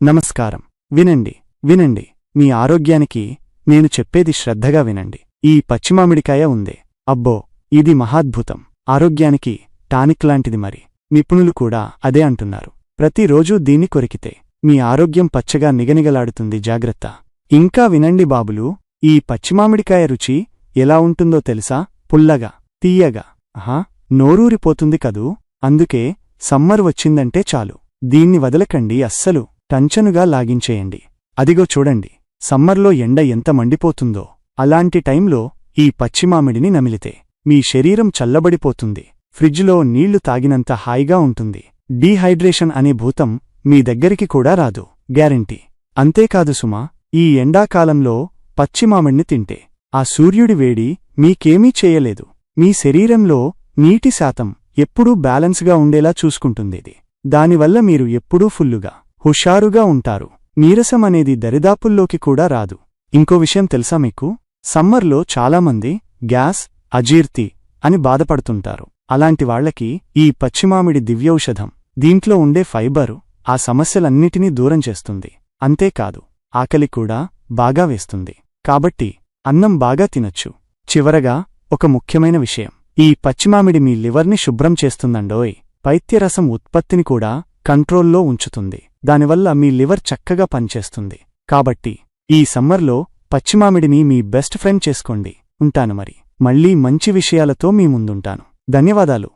నమస్కారం. వినండి వినండి, మీ ఆరోగ్యానికి నేను చెప్పేది శ్రద్ధగా వినండి. ఈ పచ్చిమామిడికాయ ఉందే, అబ్బో, ఇది మహాద్భుతం. ఆరోగ్యానికి టానిక్ లాంటిది. మరి నిపుణులు కూడా అదే అంటున్నారు. ప్రతిరోజూ దీన్ని కొరికితే మీ ఆరోగ్యం పచ్చగా నిగనిగలాడుతుంది. జాగ్రత్త. ఇంకా వినండి బాబులు, ఈ పచ్చిమామిడికాయ రుచి ఎలా ఉంటుందో తెలుసా? పుల్లగా, తీయగా, నోరూరిపోతుంది కదూ. అందుకే సమ్మర్ వచ్చిందంటే చాలు, దీన్ని వదలకండి. అస్సలు టంచనుగా లాగించేయండి. అదిగో చూడండి, సమ్మర్లో ఎండ ఎంత మండిపోతుందో, అలాంటి టైంలో ఈ పచ్చిమామిడిని నమిలితే మీ శరీరం చల్లబడిపోతుంది. ఫ్రిడ్జ్లో నీళ్లు తాగినంత హాయిగా ఉంటుంది. డీహైడ్రేషన్ అనే భూతం మీ దగ్గరికి కూడా రాదు, గ్యారెంటీ. అంతేకాదు సుమా, ఈ ఎండాకాలంలో పచ్చిమామిడిని తింటే ఆ సూర్యుడి వేడి మీకేమీ చేయలేదు. మీ శరీరంలో నీటి శాతం ఎప్పుడూ బ్యాలెన్స్గా ఉండేలా చూసుకుంటుందిది. దానివల్ల మీరు ఎప్పుడూ ఫుల్లుగా, హుషారుగా ఉంటారు. నీరసం అనేది దరిదాపుల్లోకి కూడా రాదు. ఇంకో విషయం తెలుసా మీకు? సమ్మర్లో చాలామంది గ్యాస్, అజీర్తి అని బాధపడుతుంటారు. అలాంటి వాళ్లకి ఈ పచ్చిమామిడి దివ్యౌషధం. దీంట్లో ఉండే ఫైబరు ఆ సమస్యలన్నిటినీ దూరం చేస్తుంది. అంతేకాదు, ఆకలి కూడా బాగా వేస్తుంది. కాబట్టి అన్నం బాగా తినొచ్చు. చివరగా ఒక ముఖ్యమైన విషయం, ఈ పచ్చిమామిడి మీ లివర్ని శుభ్రం చేస్తుందండోయ్. పైత్యరసం ఉత్పత్తిని కూడా కంట్రోల్లో ఉంచుతుంది. దానివల్ల మీ లివర్ చక్కగా పనిచేస్తుంది. కాబట్టి ఈ సమ్మర్లో పచ్చిమామిడిని మీ బెస్ట్ ఫ్రెండ్ చేసుకోండి. ఉంటాను మరి. మళ్ళీ మంచి విషయాలతో మీ ముందుంటాను. ధన్యవాదాలు.